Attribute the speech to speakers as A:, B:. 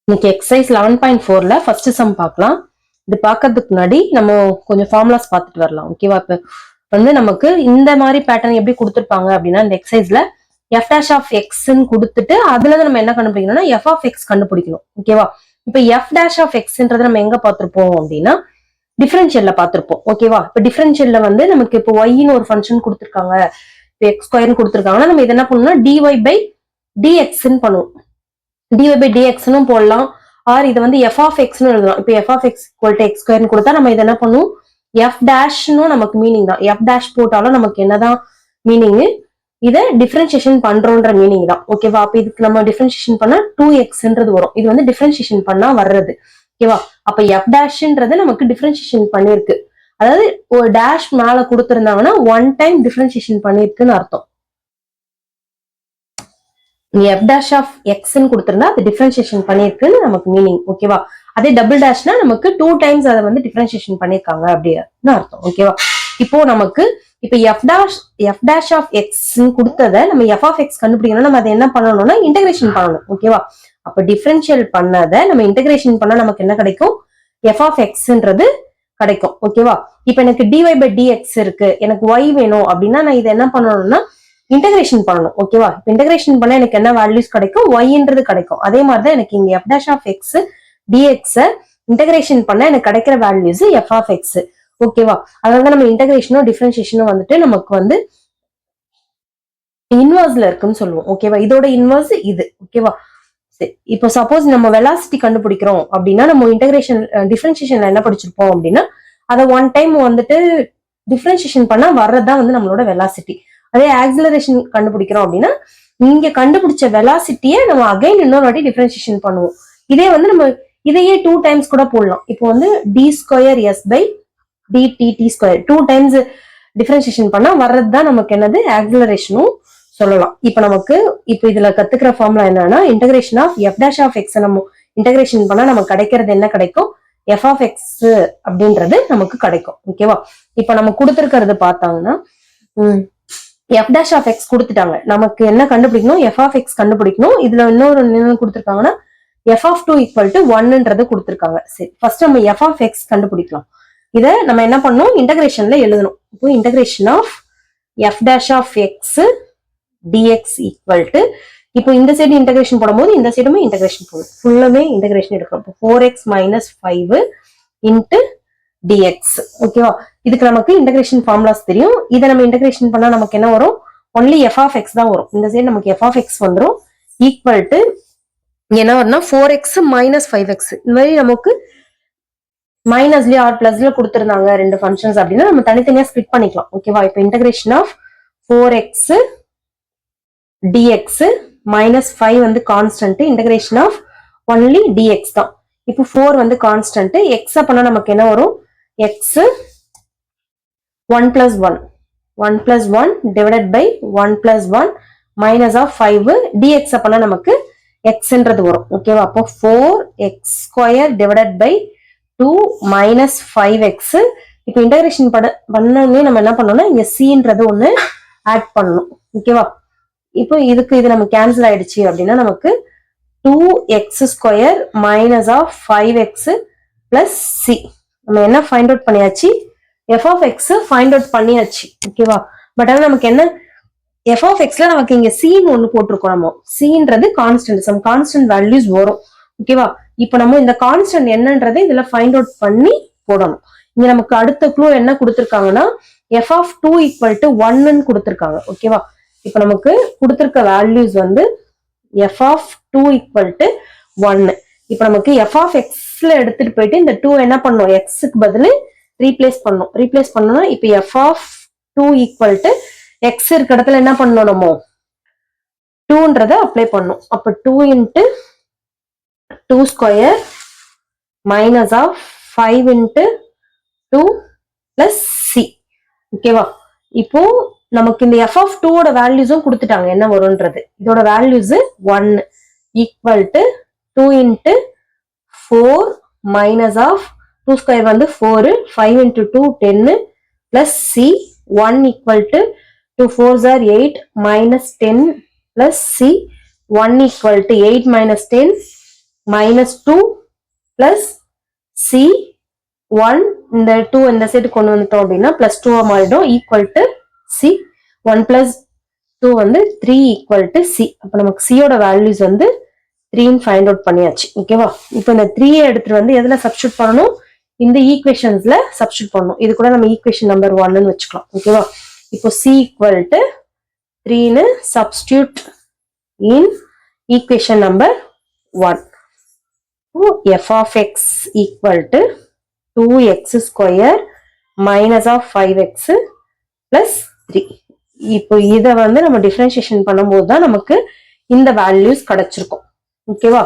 A: இன்னைக்கு exercise 11.4ல first sum பார்க்கலாம். இது பார்க்கறதுக்கு முன்னாடி நம்ம கொஞ்சம் ஃபார்முலாஸ் பார்த்துட்டு வரலாம். ஓகேவா? இப்ப வந்து நமக்கு இந்த மாதிரி பேட்டர்ன் எப்படி கொடுத்துருப்பாங்க அப்படின்னா, இந்த எக்ஸசைஸ்ல எஃப் டேஷ் ஆஃப் எக்ஸ்ன்னு கொடுத்துட்டு அதுல இருந்து நம்ம என்ன கண்டுபிடிக்கணும்னா எஃப் ஆஃப் எக்ஸ் கண்டுபிடிக்கணும். ஓகேவா? இப்ப எஃப் டேஷ் ஆஃப் எக்ஸ்ன்றதை நம்ம எங்க பார்த்திருப்போம் அப்படின்னா டிஃபரன்ஷியல்ல பார்த்திருப்போம். ஓகேவா? இப்ப டிஃபரன்ஷியல்ல வந்து நமக்கு இப்போ ஒய்ன்னு ஒரு ஃபங்க்ஷன் கொடுத்துருக்காங்க, இப்போ எக்ஸ் ஸ்கொயர்னு கொடுத்துருக்காங்கன்னா நம்ம இதை என்ன பண்ணணும்னா டிஒய் பை டிஎக்ஸ்ன்னு பண்ணுவோம். dy by dx னும் போடலாம், ஆர் இதை வந்து f of x னு எழுதலாம். இப்போ f of x equal to x square னு கொடுத்தா நம்ம இதை என்ன பண்ணும், f dash னும் நமக்கு மீனிங் தான். f dash போட்டாலும் நமக்கு என்னதான் மீனிங், இதை டிஃபரன்சியேஷன் பண்றோன்ற மீனிங் தான். ஓகேவா? அப்ப இதுக்கு நம்ம டிஃபரன்சியேஷன் பண்ணா 2xன்றது வரும். இது வந்து டிஃபரன்சியேஷன் பண்ணா வர்றது. ஓகேவா? அப்ப f dashன்றது நமக்கு டிஃபரன்சியேஷன் பண்ணிருக்கு. அதாவது ஒரு டேஷ் மேல கொடுத்திருந்தாங்கன்னா ஒன் டைம் டிஃபரன்சியேஷன் பண்ணிருக்குன்னு அர்த்தம். எஃப் டேஷ் ஆஃப் எக்ஸ்ன்னு கொடுத்திருந்தா அது டிஃபரன்சியேஷன் பண்ணிருக்குன்னு நமக்கு மீனிங். ஓகேவா? அதே டபுள் டேஷ்னா நமக்கு 2 டைம்ஸ் அதை வந்து டிஃபரன்சியேஷன் பண்ணிருக்காங்க அப்படின்னு அர்த்தம். ஓகேவா? இப்போ நமக்கு இப்போ எஃப் டேஷ் ஆஃப் எக்ஸ் கொடுத்ததை நம்ம எஃப் ஆஃப் எக்ஸ் கண்டுபிடிக்கணும். நம்ம அதை என்ன பண்ணணும்னா இன்டகிரேஷன் பண்ணணும். ஓகேவா? அப்ப டிஃபரன்ஷியல் பண்ணதை நம்ம இன்டகிரேஷன் பண்ணா நமக்கு என்ன கிடைக்கும், எஃப் ஆஃப் எக்ஸ்ன்றது கிடைக்கும். ஓகேவா? இப்ப எனக்கு டிஒய் பை டிஎக்ஸ் இருக்கு, எனக்கு ஒய் வேணும் அப்படின்னா நான் இதை என்ன பண்ணணும்னா இன்டகிரேஷன் பண்ணணும். ஓகேவா? இப்போ இன்டகிரேஷன் பண்ண எனக்கு என்ன வேல்யூஸ் கிடைக்கும், ஒய்ன்றது கிடைக்கும். அதே மாதிரிதான் எனக்கு இங்க f dash of x d x integration பண்ண எனக்கு கிடைக்கிற வேல்யூஸ் எஃப் ஆஃப் எக்ஸ். ஓகேவா? அதனால நம்ம இன்டகிரேஷனும் டிஃபரன்சியேஷனும் வந்துட்டு நமக்கு வந்து இன்வர்ஸ்ல இருக்குன்னு சொல்லுவோம். ஓகேவா? இதோட இன்வர்ஸ் இது. ஓகேவா? இப்போ சப்போஸ் நம்ம வெலாசிட்டி கண்டுபிடிக்கிறோம் அப்படின்னா நம்ம இன்டகிரேஷன் டிஃபரன்சியேஷன்ல என்ன படிச்சிருப்போம் அப்படின்னா அதை ஒன் டைம் வந்துட்டு டிஃபரன்சியேஷன் பண்ணா வர்றதுதான் வந்து நம்மளோட வெலாசிட்டி. அதே ஆக்சிலரேஷன் கண்டுபிடிக்கிறோம் அப்படின்னா இங்க கண்டுபிடிச்ச வெலாசிட்டியை நம்ம அகைன் இன்னொரு வாட்டி டிஃபரன்சியேஷன் பண்ணுவோம். இதே வந்து நம்ம இதையே 2 டைம்ஸ் கூட போடலாம். இப்போ வந்து d square s by d t t square 2 times differentiation பண்ணா வர்றதுதான் நமக்கு என்னது ஆக்சிலரேஷனும் சொல்லலாம். இப்போ நமக்கு இப்போ இதுல கத்துக்கிற ஃபார்முலா என்னன்னா integration of f dash of x நம்ம இன்டகிரேஷன் பண்ணா நமக்கு கிடைக்கிறது என்ன கிடைக்கும், எஃப் ஆஃப் எக்ஸ் அப்படின்றது நமக்கு கிடைக்கும். ஓகேவா? இப்போ நம்ம கொடுத்துருக்கிறது பார்த்தாங்கன்னா எஃப் டேஷ் ஆஃப் எக்ஸ் கொடுத்துட்டாங்க, நமக்கு என்ன கண்டுபிடிக்கணும், எஃப் ஆஃப் எக்ஸ் கண்டுபிடிக்கணும். இதுல இன்னொரு என்ன கொடுத்துருக்காங்கன்னா எஃப் ஆஃப் 2 ஈக்குவல் டு 1ன்றது கொடுத்துருக்காங்க. சரி, ஃபர்ஸ்ட் நம்ம எஃப் ஆஃப் எக்ஸ் கண்டுபிடிக்கலாம். இதை நம்ம என்ன பண்ணணும், இன்டகிரேஷன்ல எழுதணும். இப்போ integration of f dash of x d x equal to, இப்போ இந்த சைடு இன்டகிரேஷன் போடும்போது இந்த சைடுமே இன்டகிரேஷன் போடும், ஃபுல்லுமே இன்டகிரேஷன் எடுக்கிறோம். இப்போ 4x மைனஸ் 5 இன்ட்டு டிஎக்ஸ். ஓகேவா? இதுக்கு நமக்கு இன்டகிரேஷன் ஃபார்முலாஸ் தெரியும். இதை நம்ம இன்டகிரேஷன் பண்ணா நமக்கு என்ன வரும், ஒன்லி எஃப் ஆஃப் எக்ஸ் தான் வரும். இந்த சைடு நமக்கு எஃப் ஆஃப் எக்ஸ் வந்துடும். ஈக்குவல் டு என்ன வரும்னா 4x மைனஸ் 5x. இந்த மாதிரி நமக்கு மைனஸ்லயே ஆர் பிளஸ்ல கொடுத்துருந்தாங்க ரெண்டு ஃபங்க்ஷன்ஸ் அப்படின்னா நம்ம தனித்தனியா ஸ்பிளிட் பண்ணிக்கலாம். ஓகேவா? இப்போ integration of 4x dx minus 5 வந்து constant, integration of only dx தான். இப்போ 4 வந்து கான்ஸ்டன்ட், எக்ஸ் பண்ணா நமக்கு என்ன வரும், X 1 plus 1 1 plus 1 divided by 1 plus 1 minus of 5 dx பண்ணா நமக்கு xன்றது வரும். ஓகேவா? அப்போ 4x square divided by 2 minus 5x. இப்போ இன்டகிரேஷன் பண்ணனே நம்ம என்ன பண்ணணும்னா இங்க cன்றது ஒண்ணு ஆட் பண்ணணும். ஓகேவா? இப்போ இதுக்கு இது நம்ம கேன்சல் ஆயிடுச்சு அப்படின்னா நமக்கு 2x square minus of 5x plus c. நம்ம என்ன ஃபைண்ட் அவுட் பண்ணியாச்சு, f of x find out பண்ணியாச்சு. ஓகேவா? பட் ஆனா நமக்கு என்ன, எஃப் ஆஃப் எக்ஸ்ல நமக்கு இங்க சீன்னு ஒண்ணு போட்டிருக்கோம். நம்ம சீன்றது கான்ஸ்டன்ட், சம் கான்ஸ்டன்ட் வேல்யூஸ் வரும். ஓகேவா? இப்போ நம்ம இந்த கான்ஸ்டன்ட் என்னன்றதை இதுல ஃபைண்ட் அவுட் பண்ணி போடணும். இங்க நமக்கு அடுத்த க்ளூ என்ன கொடுத்துருக்காங்கன்னா எஃப் ஆஃப் 2 ஈக்குவல் டு 1ன்னு கொடுத்துருக்காங்க. ஓகேவா? இப்போ நமக்கு கொடுத்துருக்க வேல்யூஸ் வந்து எஃப் ஆஃப் 2 ஈக்குவல் டு 1. இப்போ நமக்கு எஃப் ஆஃப் எக்ஸ்ல எடுத்துட்டு போயிட்டு இந்த 2 என்ன பண்ணும், எக்ஸுக்கு பதில் ரீப்ளேஸ் பண்ணும். ரீப்ளேஸ் பண்ணணும்னா இப்போ f of 2 equal to x இருக்க இடத்துல என்ன பண்ணணுமோ 2ன்றதை அப்ளை பண்ணும். அப்போ 2 into 2 square minus of 5 into 2 plus c. ஓகேவா? இப்போ நமக்கு இந்த எஃப் ஆஃப் 2 வேல்யூஸும் கொடுத்துட்டாங்க என்ன வரும்ன்றது. இதோட values 1 equal to 2 into 4 minus of 2 square வந்து 4, 5 into 2 10 plus c 1 equal to 2 4s are 8 minus 10 plus c 1 equal to 8 minus 10 -2 plus C 1 இந்த 2 இந்த சைடு கொண்டு வந்துட்டோம் அப்படின்னா +2 மாறிடும் ஈக்குவல் டு சி 1 + 2 வந்து 3 ஈக்குவல் டு சி. அப்ப நமக்கு சியோட வேல்யூஸ் வந்து 3 ஃபைண்ட் அவுட் பண்ணியாச்சு. ஓகேவா? இப்போ இந்த 3 எடுத்துட்டு வந்து எதுல சப்ஸ்டியூட் பண்ணணும்? இந்த ஈக்குவேஷன்ஸ்ல சப்ஸ்டியூட் பண்ணணும். இது கூட நம்ம ஈக்குவேஷன் நம்பர் 1ன்னு வச்சுக்கலாம். ஓகேவா? இப்போ சி ஈக்குவல் டு 3ன்னு substitute in equation number 1. f of x equal to 2x² minus of 5x plus 3. இப்போ இதை வந்து நம்ம டிஃபரன்ஷியேஷன் பண்ணும்போது தான் நமக்கு இந்த வேல்யூஸ் கிடைச்சிருக்கும். ஓகேவா?